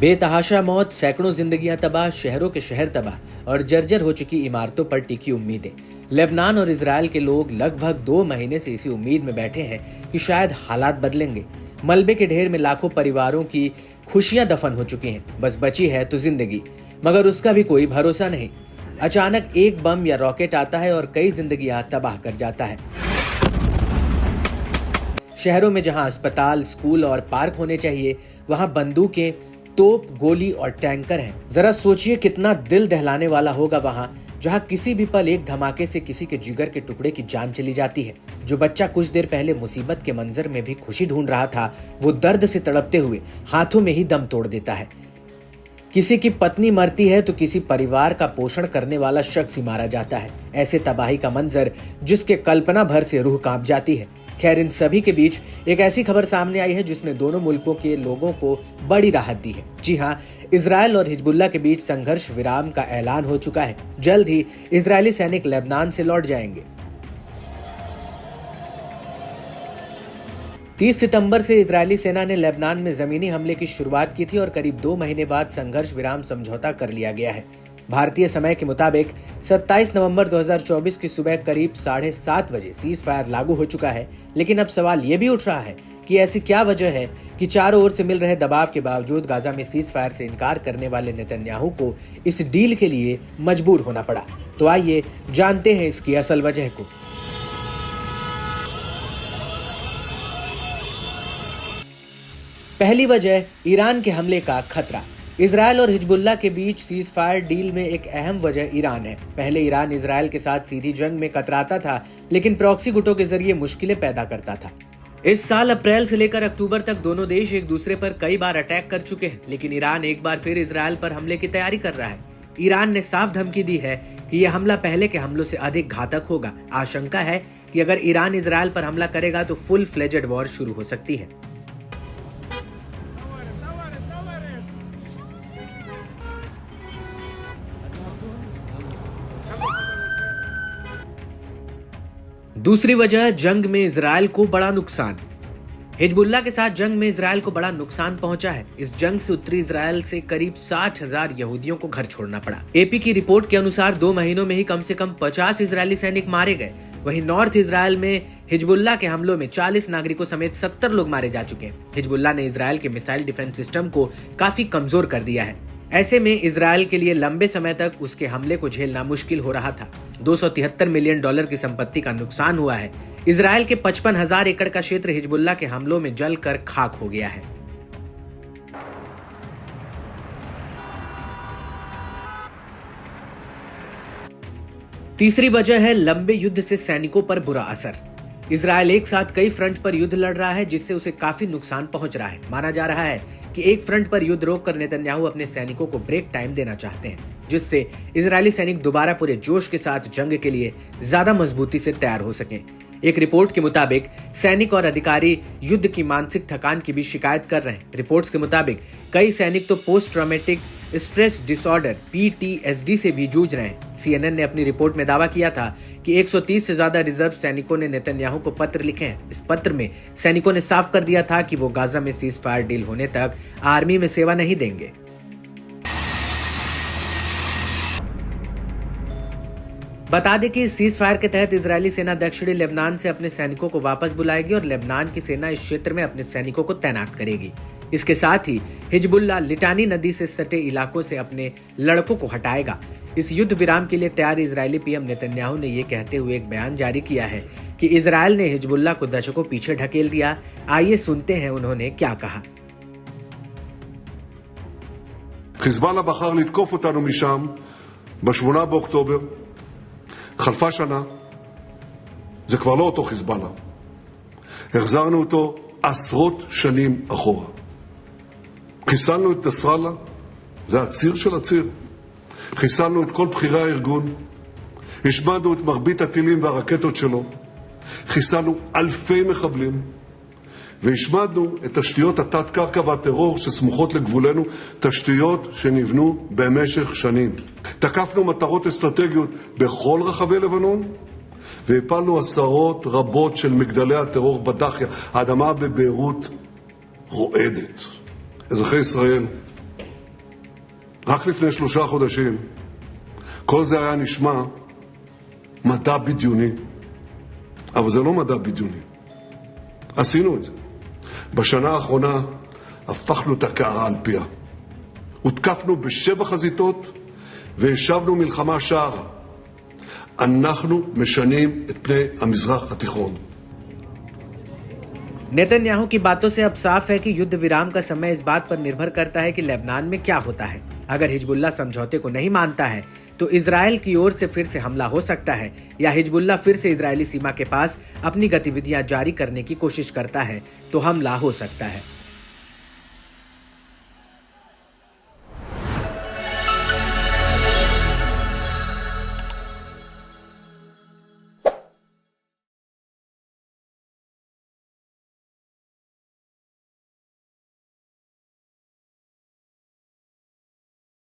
बेतहाशा मौत, सैकड़ों जिंदगियां तबाह, शहरों के शहर तबाह और जर्जर हो चुकी इमारतों पर टिकी उम्मीदें। लेबनान और इजरायल के लोग लगभग 2 महीने से इसी उम्मीद में बैठे हैं कि शायद हालात बदलेंगे। मलबे के ढेर में लाखों परिवारों की खुशियां दफन हो चुकी हैं, बस बची है तो जिंदगी, मगर उसका भी कोई भरोसा नहीं। अचानक एक बम या रॉकेट आता है और कई जिंदगियां तबाह कर जाता है। शहरों में जहां अस्पताल, स्कूल और पार्क होने चाहिए, वहां बंदूकें, तोप, गोली और टैंकर हैं। जरा सोचिए कितना दिल दहलाने वाला होगा वहां, जहां किसी भी पल एक धमाके से किसी के जिगर के टुकड़े की जान चली जाती है। जो बच्चा कुछ देर पहले मुसीबत के मंजर में भी खुशी ढूंढ रहा था, वो दर्द से तड़पते हुए हाथों में ही दम तोड़ देता है। किसी की पत्नी मरती है तो किसी परिवार का पोषण करने वाला शख्स ही मारा जाता है। ऐसे तबाही का मंजर जिसके कल्पना भर से रूह कांप जाती है। खैर, इन सभी के बीच एक ऐसी खबर सामने आई है जिसने दोनों मुल्कों के लोगों को बड़ी राहत दी है। जी हां, इजरायल और हिजबुल्लाह के बीच संघर्ष विराम का ऐलान हो चुका है। जल्द ही इजरायली सैनिक लेबनान से लौट जाएंगे। 30 सितंबर से इजरायली सेना ने लेबनान में जमीनी हमले की शुरुआत की थी और करीब 2 महीने बाद संघर्ष विराम समझौता कर लिया गया है। भारतीय समय के मुताबिक 27 नवंबर 2024 की सुबह करीब 7:30 बजे सीज फायर लागू हो चुका है। लेकिन अब सवाल ये भी उठ रहा है कि ऐसी क्या वजह है कि चारों ओर से मिल रहे दबाव के बावजूद गाजा में सीज फायर से इनकार करने वाले नेतन्याहू को इस डील के लिए मजबूर होना पड़ा। तो आइए जानते हैं इसकी असल वजह को। पहली वजह, ईरान के हमले का खतरा। इजरायल और हिजबुल्लाह के बीच सीज फायर डील में एक अहम वजह ईरान है। पहले ईरान इजरायल के साथ सीधी जंग में कतराता था, लेकिन प्रॉक्सी गुटों के जरिए मुश्किलें पैदा करता था। इस साल अप्रैल से लेकर अक्टूबर तक दोनों देश एक दूसरे पर कई बार अटैक कर चुके हैं, लेकिन ईरान एक बार फिर इजरायल पर हमले की तैयारी कर रहा है। ईरान ने साफ धमकी दी है कि यह हमला पहले के हमलों से अधिक घातक होगा। आशंका है कि अगर ईरान इजरायल पर हमला करेगा तो फुल फ्लेजेड वॉर शुरू हो सकती है। दूसरी वजह, जंग में इजरायल को बड़ा नुकसान। हिजबुल्लाह के साथ जंग में इजरायल को बड़ा नुकसान पहुंचा है। इस जंग से उत्तरी इजरायल से करीब 60,000 यहूदियों को घर छोड़ना पड़ा। एपी की रिपोर्ट के अनुसार 2 महीनों में ही कम से कम 50 इजरायली सैनिक मारे गए। वहीं नॉर्थ इजरायल में हिजबुल्लाह के हमलों में 40 नागरिकों समेत 70 लोग मारे जा चुके हैं। हिजबुल्लाह ने इजरायल के मिसाइल डिफेंस सिस्टम को काफी कमजोर कर दिया है। ऐसे में इजरायल के लिए लंबे समय तक उसके हमले को झेलना मुश्किल हो रहा था। $273 मिलियन की संपत्ति का नुकसान हुआ है। इजरायल के 55,000 एकड़ का क्षेत्र हिजबुल्लाह के हमलों में जलकर खाक हो गया है। तीसरी वजह है लंबे युद्ध से सैनिकों पर बुरा असर। इजरायल एक साथ कई फ्रंट पर युद्ध लड़ रहा है, जिससे उसे काफी नुकसान पहुंच रहा है। माना जा रहा है कि एक फ्रंट पर युद्ध रोककर नेतन्याहू अपने सैनिकों को ब्रेक टाइम देना चाहते हैं, जिससे इजरायली सैनिक दोबारा पूरे जोश के साथ जंग के लिए ज्यादा मजबूती से तैयार हो सकें। एक रिपोर्ट के मुताबिक सैनिक और अधिकारी युद्ध की मानसिक थकान की भी शिकायत कर रहे हैं। रिपोर्ट्स के मुताबिक कई सैनिक तो post traumatic stress disorder PTSD से भी जूझ रहे हैं। CNN ने अपनी रिपोर्ट में दावा किया था कि 130 से ज्यादा रिजर्व सैनिकों ने नेतन्याहू को पत्र लिखे हैं। इस पत्र में सैनिकों ने साफ कर दिया था कि वो गाजा में सीज फायर डील होने तक आर्मी में सेवा नहीं देंगे। बता दें कि इस सीज फायर के तहत इजरायली सेना दक्षिणी लेबनान से अपने सैनिकों को वापस बुलाएगी और लेबनान की सेना इस क्षेत्र में अपने सैनिकों को तैनात करेगी। इसके साथ ही हिजबुल्लाह लिटानी नदी से सटे इलाकों से अपने लड़कों को हटाएगा। इस युद्ध विराम के लिए तैयार इजरायली पीएम नेतन्याहू ने यह कहते हुए एक बयान जारी किया है कि इजरायल ने हिजबुल्लाह को दशकों पीछे ढकेल दिया। आइए सुनते हैं उन्होंने क्या कहा। חיזבאללה בחר לתקוף אותנו משם ב-8 באוקטובר. חלפה שנה, זה כבר לא אותו חיזבאללה. החזרנו אותו עשרות שנים אחורה. חיסלנו את נסראללה, זה הציר של הציר. חיסלנו את כל בכירי הארגון. השמדנו את מרבית הטילים והרקטות שלו. חיסלנו אלפי מחבלים. והשמדנו את תשתיות התת-קרקע והטרור שסמוכות לגבולנו, תשתיות שנבנו במשך שנים. תקפנו מטרות אסטרטגיות בכל רחבי לבנון, והפלנו עשרות רבות של מגדלי הטרור בדחיה. האדמה בביירות רועדת. אזרחי ישראל, רק לפני 3 חודשים כל זה היה נשמע מדע בדיוני, אבל זה לא מדע בדיוני. עשינו את זה. בשנה האחרונה הפכנו את הקערה על פיה. הותקפנו ב7 חזיתות והשבנו מלחמה שערה. אנחנו משנים את פני המזרח התיכון. नेतन्याहू की बातों से अब साफ है कि युद्ध विराम का समय इस बात पर निर्भर करता है कि लेबनान में क्या होता है। अगर हिजबुल्लाह समझौते को नहीं मानता है तो इजराइल की ओर से फिर से हमला हो सकता है, या हिजबुल्लाह फिर से इजरायली सीमा के पास अपनी गतिविधियां जारी करने की कोशिश करता है तो हमला हो सकता है।